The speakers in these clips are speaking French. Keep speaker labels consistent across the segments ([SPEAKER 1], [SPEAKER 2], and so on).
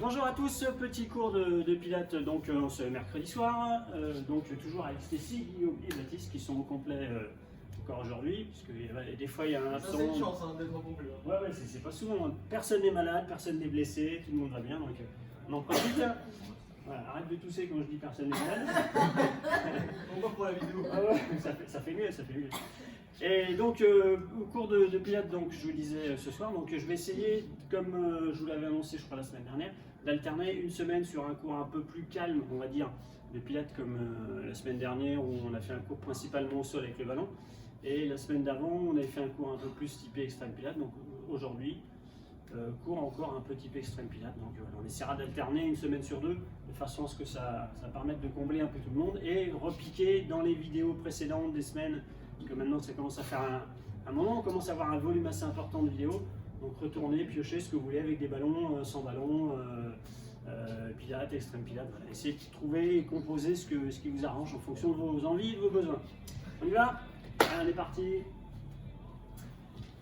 [SPEAKER 1] Bonjour à tous, petit cours de pilates donc ce mercredi soir, donc toujours avec Stécie, Guillaume et Baptiste qui sont au complet encore aujourd'hui, puisque des fois il y a un absent.
[SPEAKER 2] C'est une chance d'être au complet.
[SPEAKER 1] Ouais, c'est pas souvent, personne n'est malade, personne n'est blessé, tout le monde va bien, donc on en profite. Voilà, arrête de tousser quand je dis personne n'est malade.
[SPEAKER 2] On va pour la vidéo.
[SPEAKER 1] Ah ouais, ça fait mieux, ça fait mieux. Et donc au cours de pilates, donc je vous disais ce soir, donc je vais essayer, comme je vous l'avais annoncé je crois la semaine dernière, d'alterner une semaine sur un cours un peu plus calme, on va dire, de pilates comme la semaine dernière où on a fait un cours principalement au sol avec le ballon, et la semaine d'avant on avait fait un cours un peu plus typé extrême pilates. Donc aujourd'hui cours encore un peu typé extrême pilates. Donc voilà, on essaiera d'alterner une semaine sur deux de façon à ce que ça permette de combler un peu tout le monde et repiquer dans les vidéos précédentes des semaines. Que maintenant ça commence à faire un moment, on commence à avoir un volume assez important de vidéos, donc retournez, piochez ce que vous voulez avec des ballons, sans ballon, pilates, extrême pilates, voilà. Essayez de trouver et composer ce qui vous arrange en fonction de vos envies et de vos besoins. On y va? Allez, on est parti.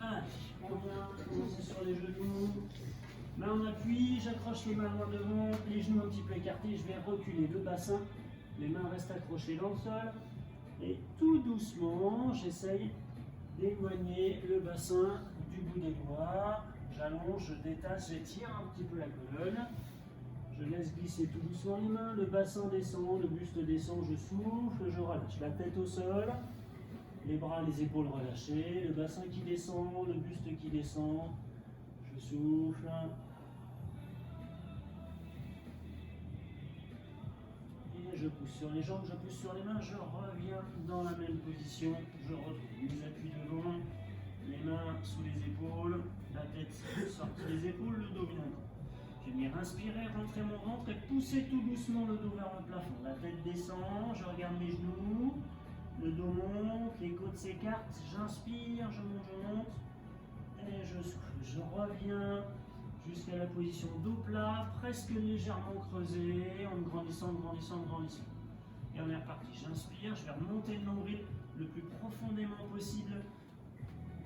[SPEAKER 1] Allez, on vient commencer sur les genoux, main en appui, j'accroche les mains loin devant, les genoux un petit peu écartés, je vais reculer le bassin, les mains restent accrochées dans le sol. Et tout doucement, j'essaye d'éloigner le bassin du bout des doigts. J'allonge, je détache, j'étire un petit peu la colonne. Je laisse glisser tout doucement les mains. Le bassin descend, le buste descend, je souffle, je relâche. La tête au sol, les bras, les épaules relâchées. Le bassin qui descend, le buste qui descend. Je souffle. Je pousse sur les jambes, je pousse sur les mains, je reviens dans la même position, je retrouve mes appuis devant, les mains sous les épaules, la tête sortie des épaules, le dos bien droit. Je vais venir inspirer, rentrer mon ventre et pousser tout doucement le dos vers le plafond. La tête descend, je regarde mes genoux, le dos monte, les côtes s'écartent, j'inspire, je monte et je souffle. Je reviens jusqu'à la position dos plat, presque légèrement creusé, en grandissant. Et on est reparti. J'inspire, je vais remonter le nombril le plus profondément possible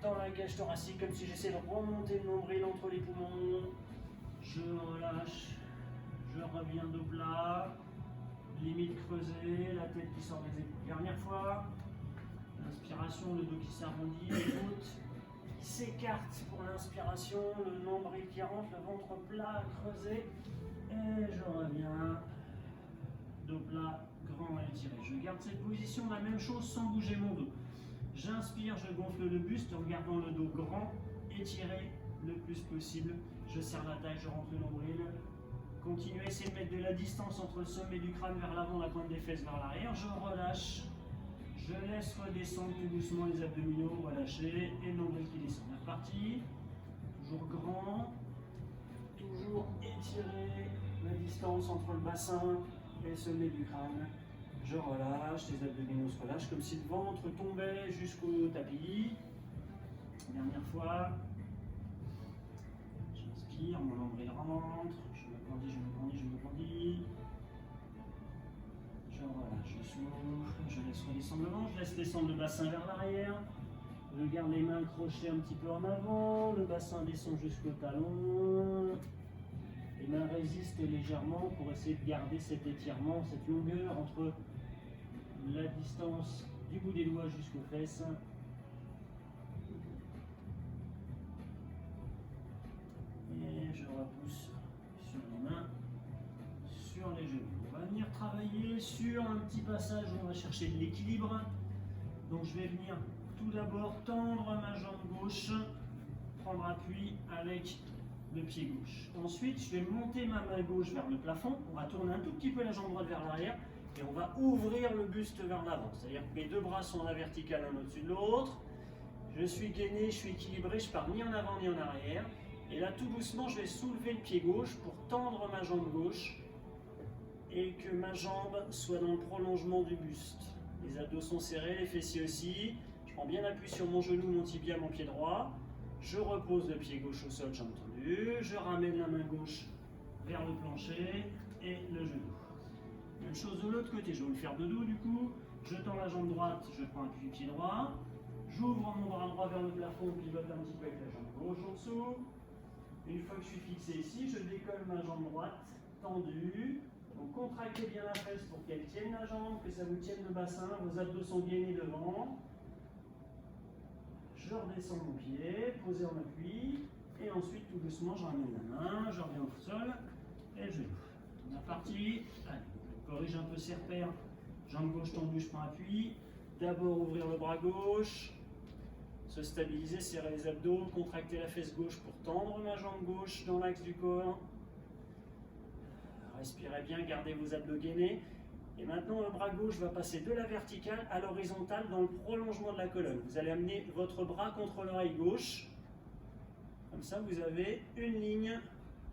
[SPEAKER 1] dans la cage thoracique, comme si j'essayais de remonter le nombril entre les poumons. Je relâche, je reviens dos plat, limite creusée, la tête qui sort des épaules. Dernière fois, l'inspiration, le dos qui s'arrondit, les côtes qui s'écartent pour l'inspiration, le nombril qui rentre, le ventre plat, creusé, et je reviens, dos plat, grand et étiré. Je garde cette position, la même chose sans bouger mon dos. J'inspire, je gonfle le buste en gardant le dos grand, étiré le plus possible. Je serre la taille, je rentre le nombril. Continuez, essayez de mettre de la distance entre le sommet du crâne vers l'avant, la pointe des fesses vers l'arrière. Je relâche. Je laisse redescendre tout doucement les abdominaux relâchés et le nombril qui descend. On est reparti. Toujours grand. Toujours étiré. La distance entre le bassin et le sommet du crâne. Je relâche, les abdominaux se relâchent comme si le ventre tombait jusqu'au tapis. Dernière fois. J'inspire, mon nombril rentre. Je me grandis. Je relâche, je souffle, je laisse redescendre le ventre, je laisse descendre le bassin vers l'arrière. Je garde les mains accrochées un petit peu en avant, le bassin descend jusqu'au talon. Les mains résistent légèrement pour essayer de garder cet étirement, cette longueur entre la distance du bout des doigts jusqu'aux fesses. Et je repousse sur les mains, sur les genoux. On va venir travailler sur un petit passage où on va chercher de l'équilibre. Donc je vais venir tout d'abord tendre ma jambe gauche, prendre appui avec le pied gauche. Ensuite, je vais monter ma main gauche vers le plafond. On va tourner un tout petit peu la jambe droite vers l'arrière et on va ouvrir le buste vers l'avant. C'est-à-dire que mes deux bras sont à la verticale, l'un au-dessus de l'autre. Je suis gainé, je suis équilibré, je pars ni en avant ni en arrière. Et là, tout doucement, je vais soulever le pied gauche pour tendre ma jambe gauche et que ma jambe soit dans le prolongement du buste. Les abdos sont serrés, les fessiers aussi. Je prends bien appui sur mon genou, mon tibia, mon pied droit. Je repose le pied gauche au sol, jambe tendue. Je ramène la main gauche vers le plancher et le genou. Même chose de l'autre côté, je vais le faire de dos du coup. Je tends la jambe droite, je prends appui pied droit. J'ouvre mon bras droit vers le plafond, pivote un petit peu avec la jambe gauche en dessous. Une fois que je suis fixé ici, je décolle ma jambe droite, tendue. Donc contractez bien la fesse pour qu'elle tienne la jambe, que ça vous tienne le bassin, vos abdos sont gainés devant. Je redescends mon pied, posé en appui. Et ensuite, tout doucement, je ramène la main, je reviens au sol et je l'ouvre. On est parti. Allez, je corrige un peu ses repères. Jambe gauche tendue, je prends appui. D'abord ouvrir le bras gauche. Se stabiliser, serrer les abdos, contracter la fesse gauche pour tendre ma jambe gauche dans l'axe du corps. Respirez bien, gardez vos abdos gainés. Et maintenant, le bras gauche va passer de la verticale à l'horizontale dans le prolongement de la colonne. Vous allez amener votre bras contre l'oreille gauche. Comme ça, vous avez une ligne,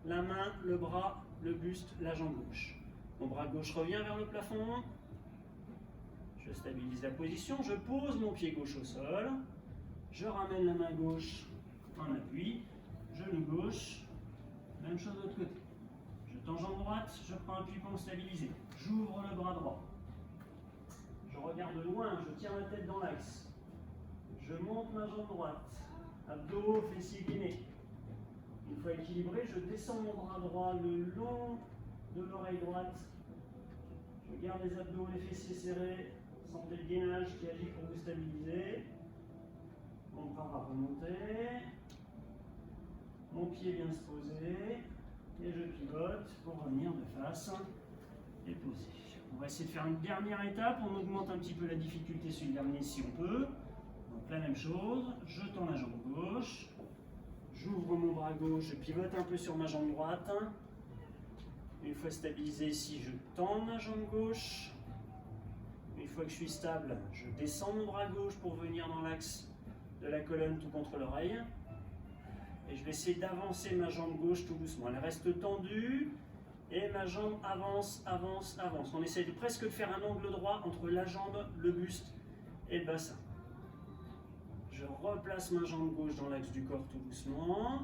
[SPEAKER 1] la main, le bras, le buste, la jambe gauche. Mon bras gauche revient vers le plafond. Je stabilise la position, je pose mon pied gauche au sol. Je ramène la main gauche en appui, genou gauche, même chose de l'autre côté. Je tends jambe droite, je prends appui pour me stabiliser. J'ouvre le bras droit. Je regarde loin, je tiens la tête dans l'axe. Je monte ma jambe droite. Abdos, fessiers gainés. Une fois équilibré, je descends mon bras droit le long de l'oreille droite. Je garde les abdos, les fessiers serrés. Sentez le gainage qui agit pour vous stabiliser. Mon bras va remonter. Mon pied vient se poser. Et je pivote pour revenir de face et poser. On va essayer de faire une dernière étape. On augmente un petit peu la difficulté sur le dernier si on peut. Donc la même chose. Je tends la jambe gauche. J'ouvre mon bras gauche. Je pivote un peu sur ma jambe droite. Une fois stabilisé ici, je tends ma jambe gauche. Une fois que je suis stable, je descends mon bras gauche pour venir dans l'axe de la colonne tout contre l'oreille. Et je vais essayer d'avancer ma jambe gauche tout doucement. Elle reste tendue et ma jambe avance, avance, avance. On essaie presque de faire un angle droit entre la jambe, le buste et le bassin. Je replace ma jambe gauche dans l'axe du corps tout doucement.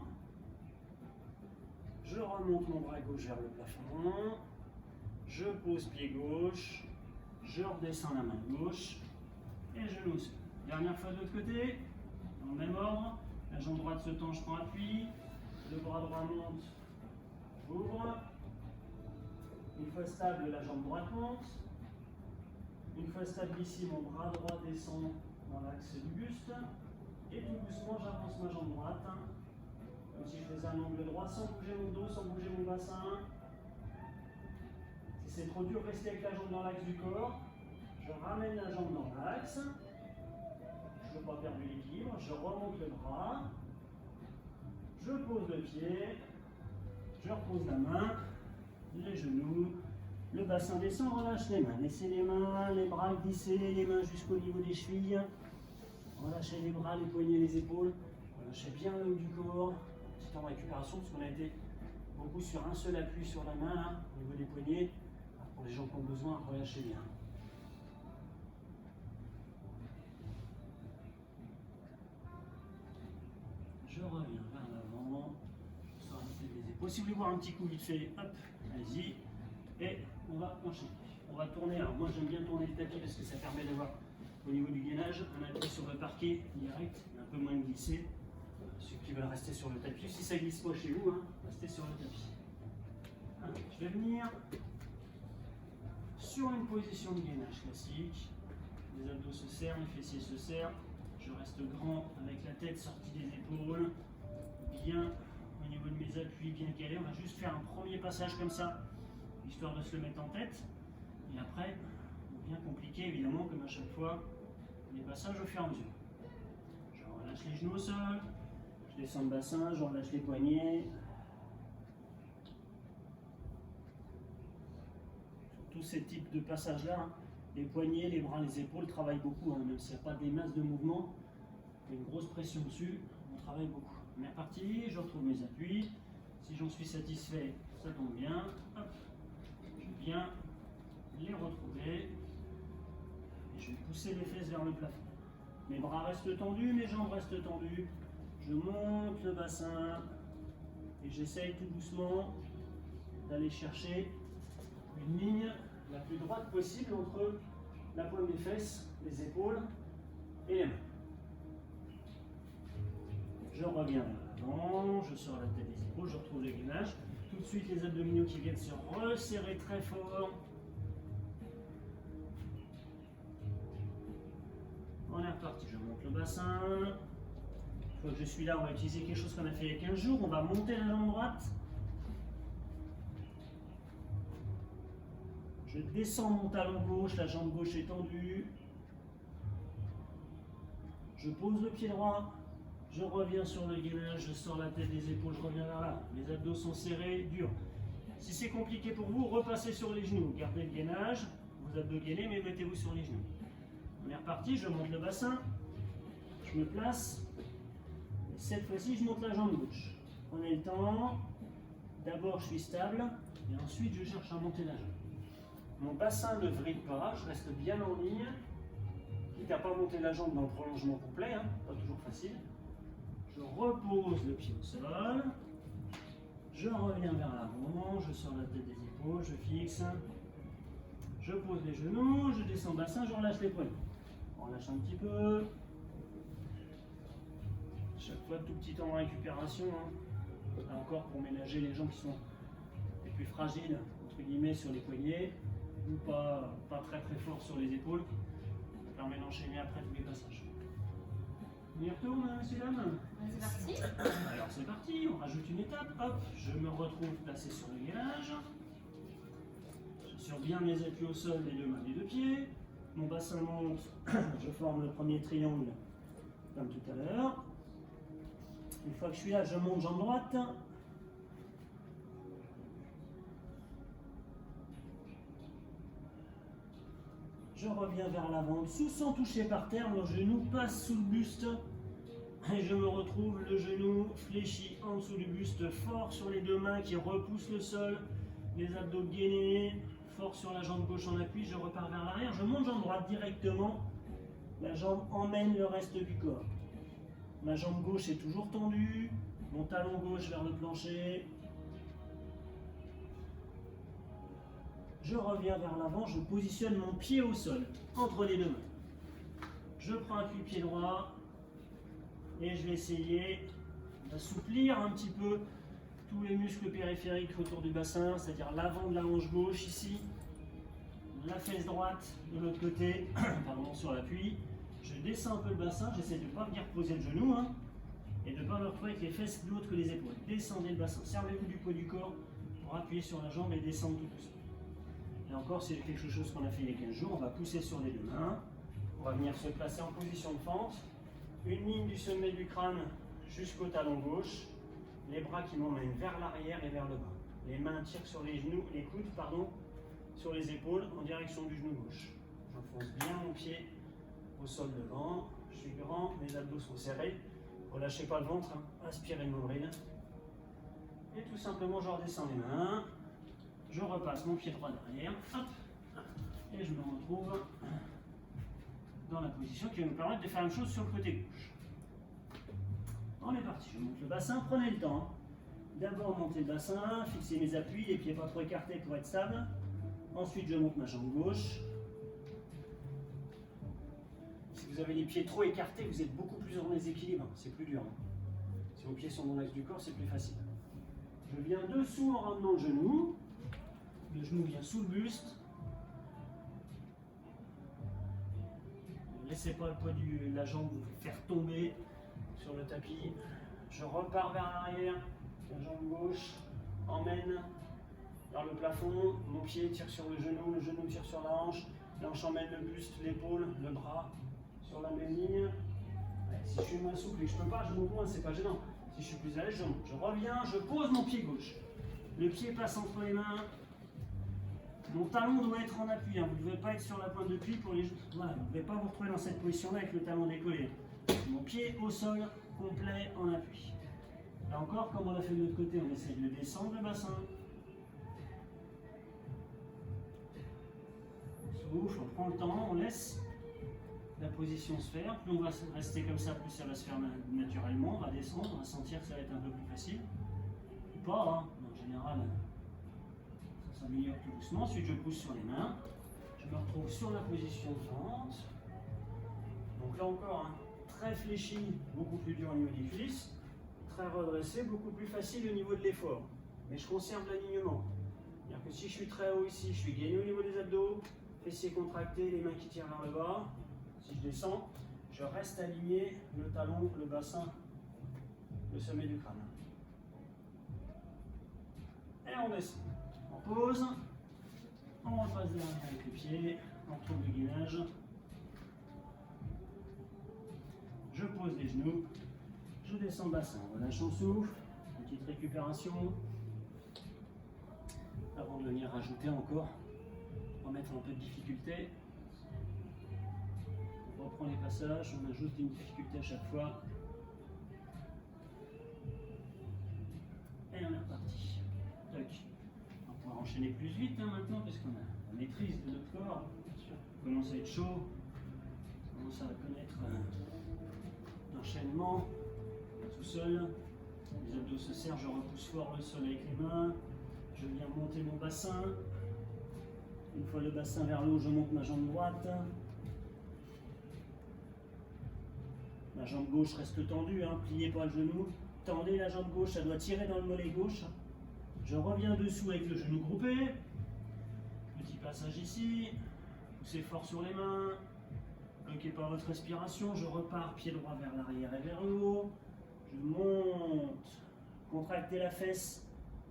[SPEAKER 1] Je remonte mon bras gauche vers le plafond. Je pose pied gauche. Je redescends la main gauche et je l'ose. Dernière fois de l'autre côté, dans le même ordre. La jambe droite se tend, je prends appui. Le bras droit monte, j'ouvre. Une fois stable, la jambe droite monte. Une fois stable ici, mon bras droit descend dans l'axe du buste. Et tout doucement, j'avance ma jambe droite. Comme si je faisais un angle droit sans bouger mon dos, sans bouger mon bassin. Si c'est trop dur, restez avec la jambe dans l'axe du corps. Je ramène la jambe dans l'axe. Je ne veux pas perdre l'équilibre. Je remonte le bras. Je pose le pied. Je repose la main. Les genoux. Le bassin descend, relâche les mains. Laissez les mains, les bras glisser, les mains jusqu'au niveau des chevilles. Relâchez les bras, les poignets, les épaules. Relâchez bien le haut du corps. Petit temps de récupération parce qu'on a été beaucoup sur un seul appui sur la main, là, au niveau des poignets. Pour les gens qui ont besoin, relâchez bien. Je reviens vers l'avant. Je sors la tête des épaules. Si vous voulez voir un petit coup vite fait, hop, allez-y. Et on va enchaîner. On va tourner. Alors moi j'aime bien tourner le tapis parce que ça permet d'avoir au niveau du gainage un appui sur le parquet direct, un peu moins de glisser. Ceux qui veulent rester sur le tapis, si ça ne glisse pas chez vous, hein, restez sur le tapis. Alors, je vais venir sur une position de gainage classique. Les abdos se serrent, les fessiers se serrent. Je reste grand avec la tête sortie des épaules. Bien au niveau de mes appuis, bien calé. On va juste faire un premier passage comme ça, histoire de se le mettre en tête. Et après, bien compliqué évidemment, comme à chaque fois, les passages au fur et à mesure. Je relâche les genoux au sol. Je descends le bassin, je relâche les poignets. Tous ces types de passages-là, hein, les poignets, les bras, les épaules travaillent beaucoup, hein, même s'il n'y a pas des masses de mouvement, il y a une grosse pression dessus, on travaille beaucoup. On est reparti, je retrouve mes appuis. Si j'en suis satisfait, ça tombe bien. Hop, je viens les retrouver. Et je vais pousser les fesses vers le plafond. Mes bras restent tendus, mes jambes restent tendues. Je monte le bassin et j'essaye tout doucement d'aller chercher une ligne la plus droite possible entre la pointe des fesses, les épaules et les mains. Je reviens vers temps, je sors la tête des épaules, je retrouve le gainage. Tout de suite les abdominaux qui viennent se resserrer très fort. On est reparti, je monte le bassin. Une fois que je suis là, on va utiliser quelque chose qu'on a fait il y a 15 jours. On va monter la jambe droite. Je descends mon talon gauche, la jambe gauche est tendue. Je pose le pied droit. Je reviens sur le gainage, je sors la tête des épaules, je reviens vers là. Les abdos sont serrés, durs. Si c'est compliqué pour vous, repassez sur les genoux. Gardez le gainage, vos abdos gainés, mais mettez-vous sur les genoux. On est reparti, je monte le bassin. Je me place. Et cette fois-ci, je monte la jambe gauche. Prenez le temps. D'abord, je suis stable. Et ensuite, je cherche à monter la jambe. Mon bassin ne vrille pas, je reste bien en ligne. Quitte à pas monter la jambe dans le prolongement complet, hein, pas toujours facile. Je repose le pied au sol. Je reviens vers l'avant, je sors la tête des épaules, je fixe. Je pose les genoux, je descends le bassin, je relâche les poignets. On relâche un petit peu. Chaque fois, tout petit temps de récupération. Hein. Là encore, pour ménager les jambes qui sont les plus fragiles, entre guillemets, sur les poignets, ou pas très très fort sur les épaules. Ça permet d'enchaîner après tous les passages. On y retourne, messieurs, dames?
[SPEAKER 3] C'est parti.
[SPEAKER 1] Alors c'est parti, on rajoute une étape. Hop, je me retrouve placé sur le gainage. J'assure bien mes appuis au sol, les deux mains, les deux pieds. Mon bassin monte, je forme le premier triangle comme tout à l'heure. Une fois que je suis là, je monte jambe droite. Je reviens vers l'avant, dessous sans toucher par terre, mon genou passe sous le buste et je me retrouve le genou fléchi en dessous du buste, fort sur les deux mains qui repoussent le sol, les abdos gainés, fort sur la jambe gauche en appui, je repars vers l'arrière, je monte jambe droite directement, la jambe emmène le reste du corps. Ma jambe gauche est toujours tendue, mon talon gauche vers le plancher. Je reviens vers l'avant, je positionne mon pied au sol, entre les deux mains. Je prends appui pied droit et je vais essayer d'assouplir un petit peu tous les muscles périphériques autour du bassin, c'est-à-dire l'avant de la hanche gauche ici, la fesse droite de l'autre côté, pardon, sur l'appui. Je descends un peu le bassin, j'essaie de ne pas venir poser le genou hein, et de ne pas me retrouver avec les fesses plus hautes que les épaules. Descendez le bassin, servez-vous du poids du corps pour appuyer sur la jambe et descendre tout doucement. Et encore, c'est quelque chose qu'on a fait il y a 15 jours. On va pousser sur les deux mains. On va venir se placer en position de fente. Une ligne du sommet du crâne jusqu'au talon gauche. Les bras qui m'emmènent vers l'arrière et vers le bas. Les mains tirent sur les genoux, les coudes, pardon, sur les épaules en direction du genou gauche. J'enfonce bien mon pied au sol devant. Je suis grand, mes abdos sont serrés. Relâchez pas le ventre, hein. Aspirez le nombril. Et tout simplement, je redescends les mains. Je repasse mon pied droit derrière, hop, et je me retrouve dans la position qui va nous permettre de faire une chose sur le côté gauche. On est parti, je monte le bassin, prenez le temps. D'abord monter le bassin, fixer mes appuis, les pieds pas trop écartés pour être stable. Ensuite je monte ma jambe gauche. Si vous avez les pieds trop écartés, vous êtes beaucoup plus en déséquilibre, c'est plus dur. Si vos pieds sont dans l'axe du corps, c'est plus facile. Je viens dessous en ramenant le genou. Le genou vient sous le buste. Ne laissez pas le poids de la jambe vous faire tomber sur le tapis. Je repars vers l'arrière. La jambe gauche emmène vers le plafond. Mon pied tire sur le genou tire sur la hanche emmène le buste, l'épaule, le bras sur la même ligne. Ouais, si je suis moins souple et que je ne peux pas, je monte moins, c'est pas gênant. Si je suis plus à l'aise, je monte. Je reviens, je pose mon pied gauche. Le pied passe entre les mains. Mon talon doit être en appui, hein. Vous ne devez pas être sur la pointe de pied pour les. Voilà, vous ne devez pas vous retrouver dans cette position-là avec le talon décollé. Mon pied au sol, complet en appui. Là encore, comme on l'a fait de l'autre côté, on essaie de descendre le bassin. On souffle, on prend le temps, on laisse la position se faire. Plus on va rester comme ça, plus ça va se faire naturellement. On va descendre, on va sentir que ça va être un peu plus facile. Ou pas, hein. En général. Ça s'améliore tout doucement. Ensuite, je pousse sur les mains. Je me retrouve sur la position de fente. Donc là encore, hein, très fléchi, beaucoup plus dur au niveau des cuisses. très redressé, beaucoup plus facile au niveau de l'effort. Mais je conserve l'alignement. C'est-à-dire que si je suis très haut ici, je suis gainé au niveau des abdos, fessiers contractés, les mains qui tirent vers le bas. Si je descends, je reste aligné, le talon, le bassin, le sommet du crâne. Et on descend. On pose, on repasse derrière avec les pieds, on retrouve le gainage. Je pose les genoux, je descends le bassin, on relâche son souffle, petite récupération. Avant de venir rajouter encore, remettre un peu de difficulté. On reprend les passages, on ajoute une difficulté à chaque fois. Et on est reparti. Toc. On va pouvoir enchaîner plus vite maintenant parce qu'on a la maîtrise de notre corps. On commence à être chaud, on commence à connaître l'enchaînement tout seul. Les abdos se serrent, je repousse fort le sol avec les mains. Je viens monter mon bassin. Une fois le bassin vers le haut, je monte ma jambe droite. Ma jambe gauche reste tendue, hein, pliez pas le genou. Tendez la jambe gauche, ça doit tirer dans le mollet gauche. Je reviens dessous avec le genou groupé. Petit passage ici. Poussez fort sur les mains. Bloquez pas votre respiration. Je repars pied droit vers l'arrière et vers le haut. Je monte. Contractez la fesse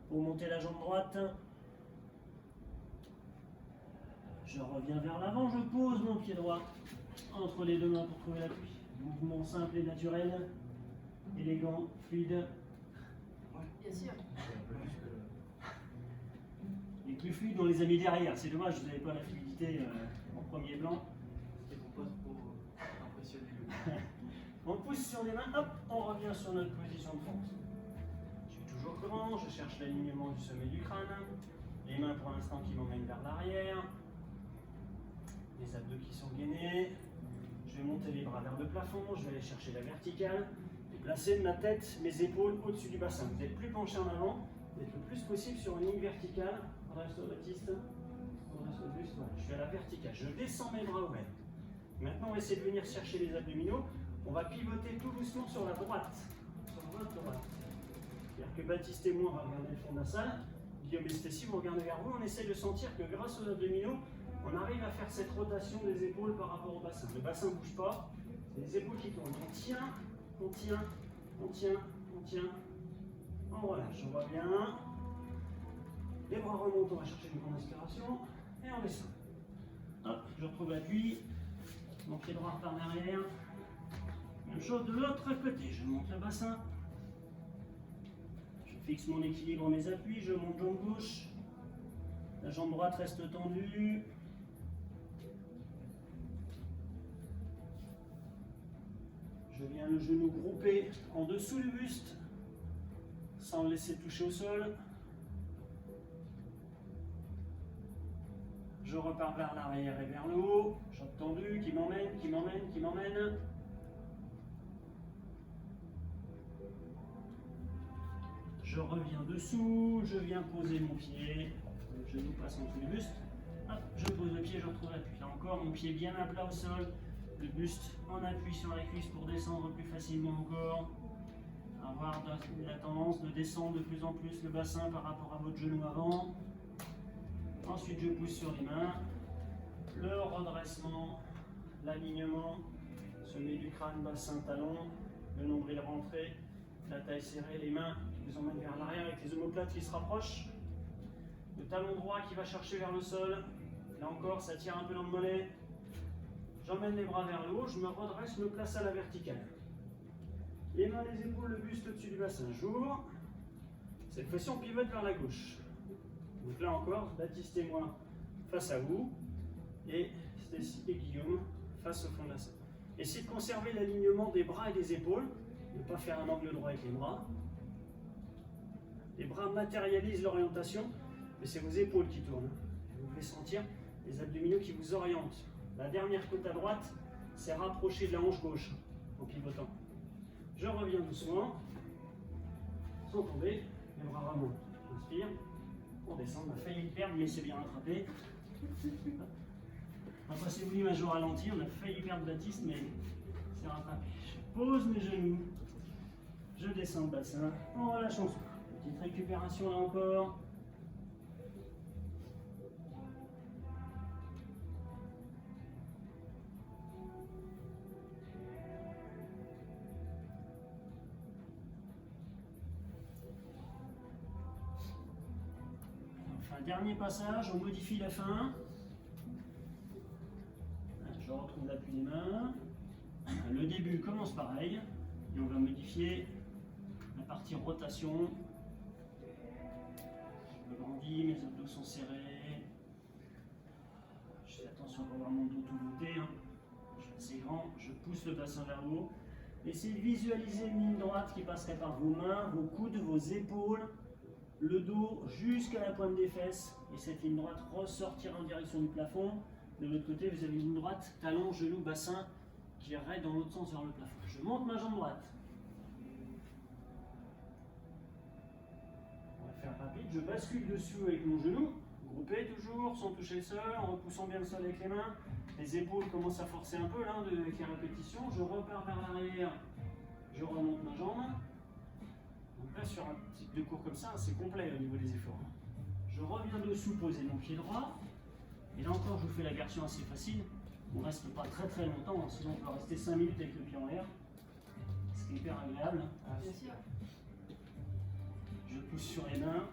[SPEAKER 1] pour monter la jambe droite. Je reviens vers l'avant, je pose mon pied droit entre les deux mains pour trouver l'appui. Mouvement simple et naturel, élégant, fluide.
[SPEAKER 3] Bien sûr.
[SPEAKER 1] Les plus fluides, on les a mis derrière. C'est dommage, vous n'avez pas la fluidité en premier plan.
[SPEAKER 2] C'était pour pas trop impressionner.
[SPEAKER 1] On pousse sur les mains, hop, on revient sur notre position de force. Je suis toujours grand, je cherche l'alignement du sommet du crâne. Les mains pour l'instant qui m'emmènent vers l'arrière. Les abdos qui sont gainés. Je vais monter les bras vers le plafond, je vais aller chercher la verticale. Et placer ma tête, mes épaules au-dessus du bassin. Vous n'êtes plus penché en avant, vous êtes le plus possible sur une ligne verticale. Reste au Baptiste. Reste au buste, voilà. Je suis à la verticale. Je descends mes bras ouverts. Maintenant, on va essayer de venir chercher les abdominaux. On va pivoter tout doucement sur la droite. Sur votre droite. C'est-à-dire que Baptiste et moi, on va regarder le fond de la salle. Guillaume et Stécie, vous regardez vers vous. On essaie de sentir que grâce aux abdominaux, on arrive à faire cette rotation des épaules par rapport au bassin. Le bassin ne bouge pas, c'est les épaules qui tournent. On tient, on tient, on tient, on tient. On relâche, on va bien. Les bras remontent, on va chercher une grande inspiration. Et on descend. Hop, je retrouve l'appui. Mon pied droit repart derrière. Même chose de l'autre côté. Je monte le bassin. Je fixe mon équilibre, mes appuis. Je monte jambe gauche. La jambe droite reste tendue. Je viens le genou groupé en dessous du buste, sans le laisser toucher au sol. Je repars vers l'arrière et vers le haut. Jambe tendue qui m'emmène, qui m'emmène, qui m'emmène. Je reviens dessous, je viens poser mon pied. Le genou passe en dessous du buste. Hop, je pose le pied, je retrouve l'appui. Là encore, mon pied bien à plat au sol. Le buste en appui sur la cuisse pour descendre plus facilement encore. Avoir la tendance de descendre de plus en plus le bassin par rapport à votre genou avant. Ensuite, je pousse sur les mains. Le redressement, l'alignement, sommet du crâne, bassin, talon, le nombril rentré, la taille serrée, les mains qui vous emmènent vers l'arrière avec les omoplates qui se rapprochent. Le talon droit qui va chercher vers le sol. Là encore, ça tire un peu dans le mollet. J'emmène les bras vers le haut, je me redresse, me place à la verticale. Les mains, les épaules, le buste au-dessus du bassin. J'ouvre. Cette fois-ci, on pivote vers la gauche. Donc là encore, Baptiste et moi face à vous. Et Stécie et Guillaume face au fond de la salle. Essayez de conserver l'alignement des bras et des épaules. Ne pas faire un angle droit avec les bras. Les bras matérialisent l'orientation, mais c'est vos épaules qui tournent. Vous pouvez sentir les abdominaux qui vous orientent. La dernière côte à droite, c'est rapproché de la hanche gauche en pivotant. Je reviens doucement, sans tomber, les bras remontent. J'inspire, on descend, on a failli le perdre, mais c'est bien rattrapé. Après, c'est voulu l'image au ralenti, on a failli perdre Baptiste, mais c'est rattrapé. Je pose mes genoux, Je descends le bassin en relâchant souffle. Petite récupération là encore. Enfin, dernier passage, on modifie la fin. Je retrouve l'appui des mains. Le début commence pareil. Et on va modifier la partie rotation. Je me grandis, mes abdos sont serrés. Je fais attention à avoir mon dos tout voûté. Je suis assez grand, je pousse le bassin vers le haut. Essayez de visualiser une ligne droite qui passerait par vos mains, vos coudes, vos épaules, le dos jusqu'à la pointe des fesses. Et cette ligne droite ressortira en direction du plafond. De l'autre côté, vous avez une ligne droite, talon, genou, bassin, qui irait dans l'autre sens vers le plafond. Je monte ma jambe droite. On va faire rapide. Je bascule dessous avec mon genou. Groupé toujours, sans toucher le sol, en repoussant bien le sol avec les mains. Les épaules commencent à forcer un peu là, avec les répétitions. Je repars vers l'arrière. Je remonte ma jambe. Donc là, sur un type de cours comme ça, c'est complet au niveau des efforts. Je reviens dessous, poser mon pied droit. Et là encore, je vous fais la version assez facile. On ne reste pas très très longtemps, sinon on peut rester 5 minutes avec le pied en l'air. Ce qui est hyper agréable.
[SPEAKER 3] Bien sûr.
[SPEAKER 1] Je pousse sur les mains.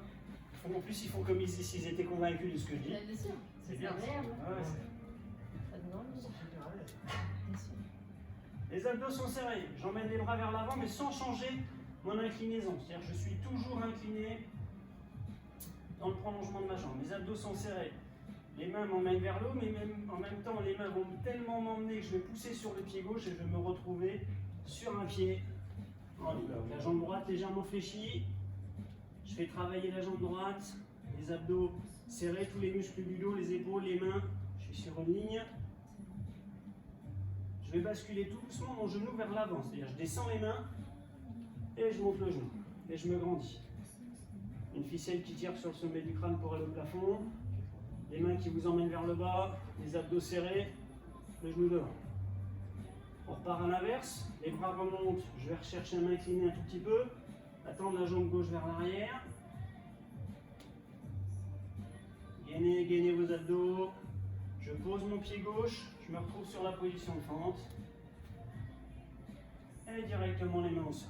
[SPEAKER 1] En plus, ils font comme s'ils étaient convaincus de ce que je dis.
[SPEAKER 3] Bien sûr.
[SPEAKER 1] C'est bien.
[SPEAKER 3] Agréable.
[SPEAKER 1] Ouais,
[SPEAKER 3] Ça donne envie. Bien sûr.
[SPEAKER 1] les abdos sont serrés. J'emmène les bras vers l'avant, mais sans changer mon inclinaison. C'est-à-dire que je suis toujours incliné dans le prolongement de ma jambe. Les abdos sont serrés. Les mains m'emmènent vers le haut, mais même, en même temps, les mains vont tellement m'emmener que je vais pousser sur le pied gauche et je vais me retrouver sur un pied en ligne. La jambe droite légèrement fléchie. Je fais travailler la jambe droite, les abdos serrés, tous les muscles du dos, les épaules, les mains. Je suis sur une ligne. Je vais basculer tout doucement mon genou vers l'avant. C'est-à-dire je descends les mains et je monte le genou. Et je me grandis. Une ficelle qui tire sur le sommet du crâne pour aller au plafond. Les mains qui vous emmènent vers le bas, les abdos serrés, le genou devant. On repart à l'inverse, les bras remontent, je vais rechercher à m'incliner un tout petit peu, attendre la jambe gauche vers l'arrière. Gainez vos abdos, je pose mon pied gauche, je me retrouve sur la position de fente. Et directement les mains au sol.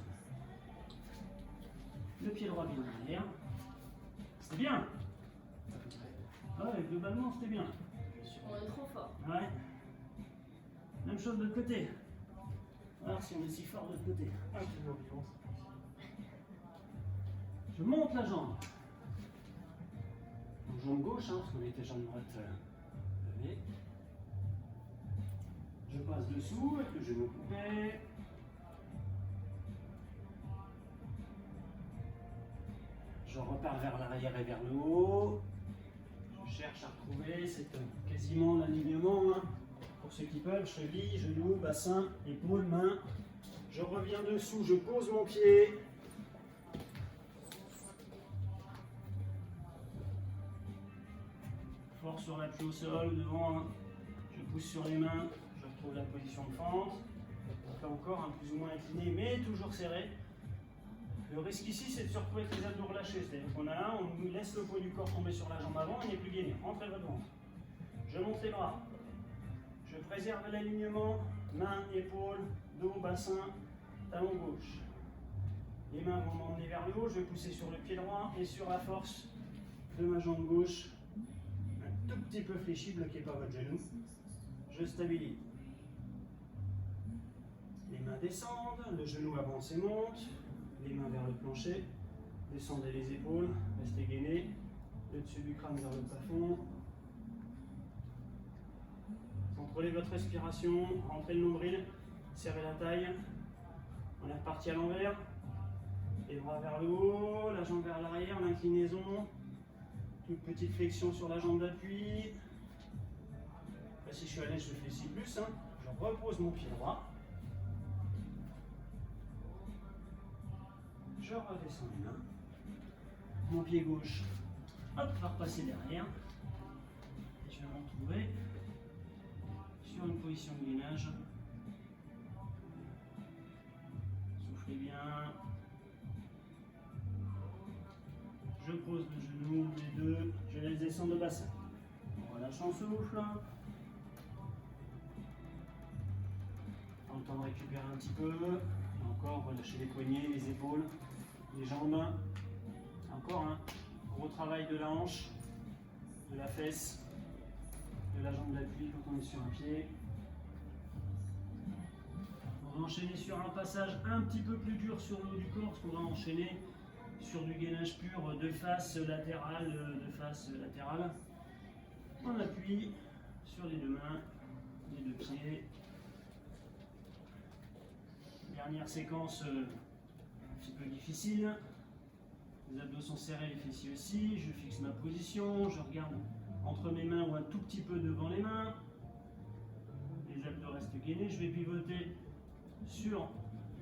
[SPEAKER 1] Le pied droit bien en arrière. C'est bien. Ouais, globalement, c'était bien.
[SPEAKER 3] On est trop fort.
[SPEAKER 1] Ouais. Même chose de l'autre côté. On va voir si on est si fort de l'autre côté. Je monte la jambe. Donc, jambe gauche, parce qu'on était jambe droite levée. Je passe dessous avec le genou coupé. Je repars vers l'arrière et vers le haut. Je cherche à retrouver, c'est quasiment l'alignement. Pour ceux qui peuvent, cheville, genou, bassin, épaule, main. Je reviens dessous, je pose mon pied. Fort sur l'appui au sol, devant. Je pousse sur les mains, je retrouve la position de fente. Donc là encore, plus ou moins incliné, mais toujours serré. Le risque ici, c'est de se retrouver avec les abdos relâchés. C'est-à-dire qu'on a là, on laisse le poids du corps tomber sur la jambe avant, il n'est plus gainé. Rentrez votre ventre. Je monte les bras. Je préserve l'alignement, main, épaule, dos, bassin, talon gauche. Les mains vont m'emmener vers le haut, je vais pousser sur le pied droit et sur la force de ma jambe gauche, un tout petit peu fléchi, bloqué par votre genou. Je stabilise. Les mains descendent, le genou avance et monte. Les mains vers le plancher, descendez les épaules, restez gainés, le dessus du crâne vers le plafond. Contrôlez votre respiration, rentrez le nombril, serrez la taille. On est reparti à l'envers, les bras vers le haut, la jambe vers l'arrière, l'inclinaison, toute petite flexion sur la jambe d'appui. Là, si je suis à l'aise, je fais 6 plus. Je repose mon pied droit. Je redescends les mains. Mon pied gauche, hop, va repasser derrière. Et je vais me retrouver sur une position de gainage. Soufflez bien. Je pose le genou, les deux, je laisse descendre le bassin. En relâchant le souffle. En temps de récupérer un petit peu. Et encore, relâcher les poignets, les épaules, les jambes. Encore un gros travail de la hanche, de la fesse, de la jambe d'appui quand on est sur un pied. On va enchaîner sur un passage un petit peu plus dur sur le haut du corps, parce qu'on va enchaîner sur du gainage pur de face latérale, On appuie sur les deux mains, les deux pieds. Dernière séquence un petit peu difficile. Les abdos sont serrés, les fessiers aussi. Je fixe ma position, je regarde entre mes mains ou un tout petit peu devant les mains. Les abdos restent gainés. Je vais pivoter sur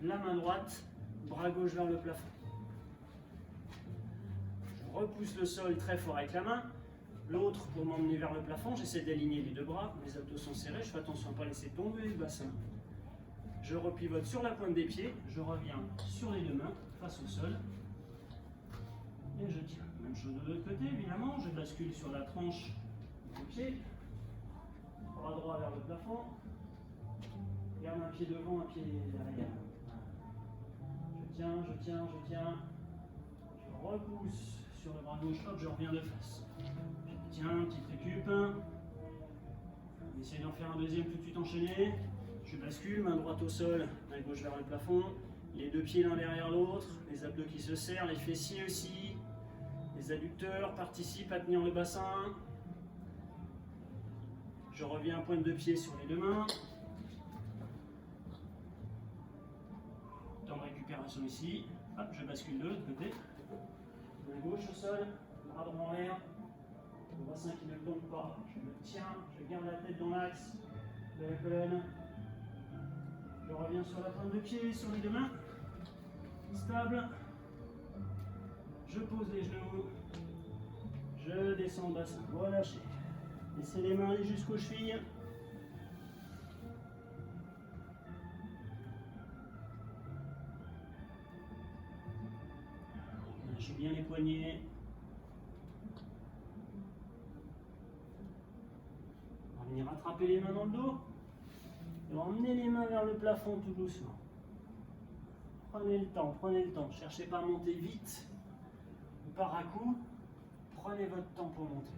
[SPEAKER 1] la main droite, bras gauche vers le plafond. Je repousse le sol très fort avec la main. L'autre pour m'emmener vers le plafond. J'essaie d'aligner les deux bras. Les abdos sont serrés. Je fais attention à ne pas laisser tomber le bassin. Je repivote sur la pointe des pieds. Je reviens sur les deux mains face au sol. Et je tiens. Même chose de l'autre côté, évidemment. Je bascule sur la tranche du pied. Bras droit vers le plafond. Garde un pied devant, un pied derrière. Je tiens, je tiens, je tiens. Je repousse sur le bras gauche. Hop, je reviens de face. Je tiens, petite récup. On essaie d'en faire un deuxième tout de suite enchaîné. Je bascule, main droite au sol, main gauche vers le plafond. Les deux pieds l'un derrière l'autre. Les abdos qui se serrent, les fessiers aussi. Les adducteurs participent à tenir le bassin. Je reviens à pointe de pied sur les deux mains. Temps de récupération ici. Hop, je bascule de l'autre côté. Main gauche au sol, bras droit en l'air. Le bassin qui ne tombe pas. Je me tiens, je garde la tête dans l'axe de la colonne. Je reviens sur la pointe de pied, sur les deux mains. Stable. Je pose les genoux. Je descends le bassin. Relâchez. Laissez les mains aller jusqu'aux chevilles. Lâchez bien les poignets. On va venir attraper les mains dans le dos. Et emmenez les mains vers le plafond tout doucement. Prenez le temps, prenez le temps. Cherchez pas à monter vite ou par à coup. Prenez votre temps pour monter.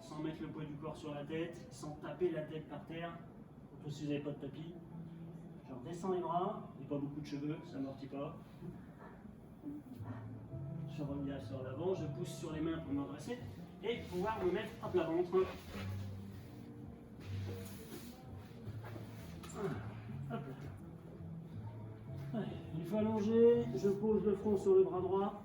[SPEAKER 1] Sans mettre le poids du corps sur la tête, sans taper la tête par terre, surtout si vous n'avez pas de tapis. Je redescends les bras, et pas beaucoup de cheveux, ça n'amortit pas. Je reviens sur l'avant, je pousse sur les mains pour m'adresser et pouvoir me mettre à plat ventre. Hop. Allez, une fois allongé, je pose le front sur le bras droit,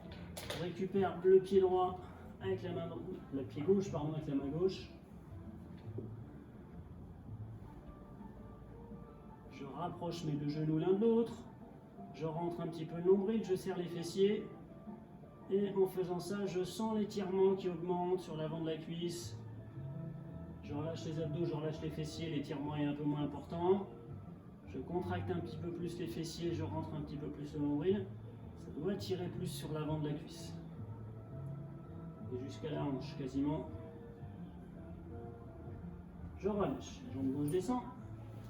[SPEAKER 1] je récupère le pied droit avec la main droite, le pied gauche pardon, avec la main gauche. Je rapproche mes deux genoux l'un de l'autre, je rentre un petit peu le nombril, je serre les fessiers. Et en faisant ça, je sens l'étirement qui augmente sur l'avant de la cuisse. Je relâche les abdos, je relâche les fessiers, l'étirement est un peu moins important. Je contracte un petit peu plus les fessiers, je rentre un petit peu plus le nombril. Ça doit tirer plus sur l'avant de la cuisse. Et jusqu'à la hanche quasiment. Je relâche, la jambe gauche descend.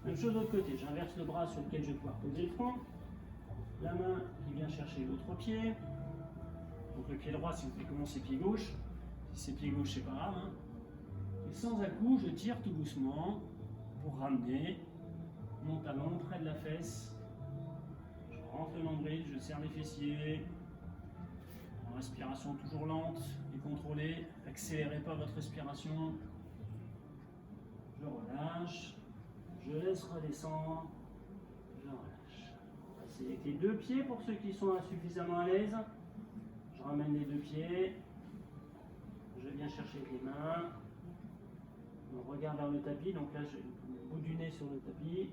[SPEAKER 1] Même chose de l'autre côté, j'inverse le bras sur lequel je vais pouvoir poser le front. La main qui vient chercher l'autre pied. Donc le pied droit, si vous faites commencer pied gauche, si c'est pied gauche, c'est pas grave. Hein. Et sans à-coup, je tire tout doucement pour ramener mon talon près de la fesse. Je rentre le nombril, je serre les fessiers. En respiration toujours lente et contrôlée. Accélérez pas votre respiration. Je relâche. Je laisse redescendre. Je relâche. C'est avec les deux pieds pour ceux qui sont suffisamment à l'aise. Je ramène les deux pieds, je viens chercher les mains, on regarde vers le tapis, donc là j'ai le bout du nez sur le tapis.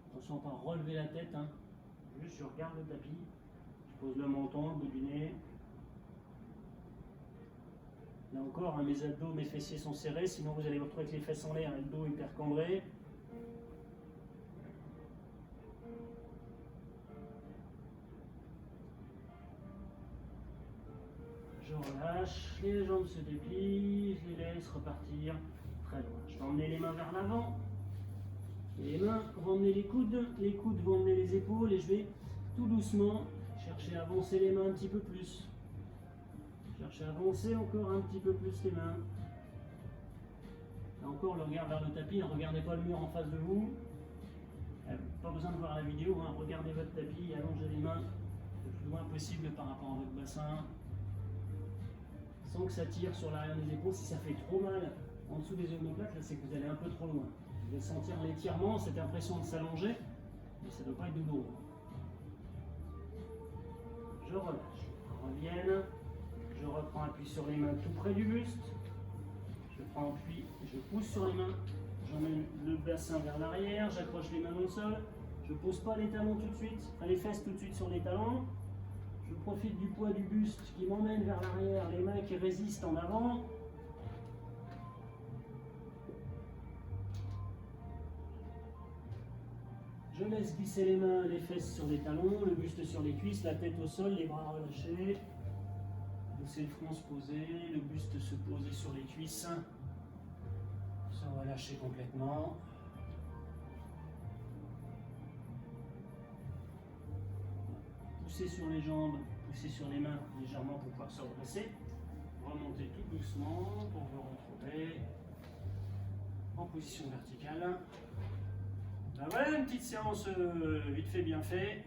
[SPEAKER 1] Attention à ne pas relever la tête, hein. Juste je regarde le tapis, je pose le menton, le bout du nez. Là encore, hein, mes abdos, mes fessiers sont serrés, sinon vous allez vous retrouver avec les fesses en l'air et le dos hyper cambré. relâche, les jambes se déplient, je les laisse repartir très loin. Je vais emmener les mains vers l'avant. Et les mains vont emmener les coudes vont emmener les épaules et je vais tout doucement chercher à avancer les mains un petit peu plus. Cherchez à avancer encore un petit peu plus les mains. Et encore le regard vers le tapis, ne regardez pas le mur en face de vous. Pas besoin de voir la vidéo, hein. Regardez votre tapis et allongez les mains le plus loin possible par rapport à votre bassin. Sans que ça tire sur l'arrière des épaules. Si ça fait trop mal en dessous des omoplates, là c'est que vous allez un peu trop loin. Vous allez sentir l'étirement, cette impression de s'allonger, mais ça ne doit pas être douloureux. Je relâche, revienne. Je reprends appui sur les mains tout près du buste. Je prends appui, je pousse sur les mains. J'emmène le bassin vers l'arrière, j'accroche les mains au sol. Je ne pose pas les talons tout de suite, les fesses tout de suite sur les talons. Je profite du poids du buste qui m'emmène vers l'arrière, les mains qui résistent en avant. Je laisse glisser les mains, les fesses sur les talons, le buste sur les cuisses, la tête au sol, les bras relâchés. Laissez le front se poser, le buste se poser sur les cuisses. Se relâcher complètement. Poussez sur les jambes, poussez sur les mains légèrement pour pouvoir se redresser. Remontez tout doucement pour vous retrouver en position verticale. Ben voilà une petite séance vite fait bien fait.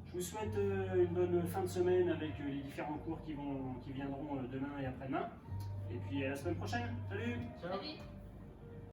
[SPEAKER 1] Je vous souhaite une bonne fin de semaine avec les différents cours qui viendront demain et après-demain. Et puis à la semaine prochaine. Salut!
[SPEAKER 2] Ciao.
[SPEAKER 3] Salut.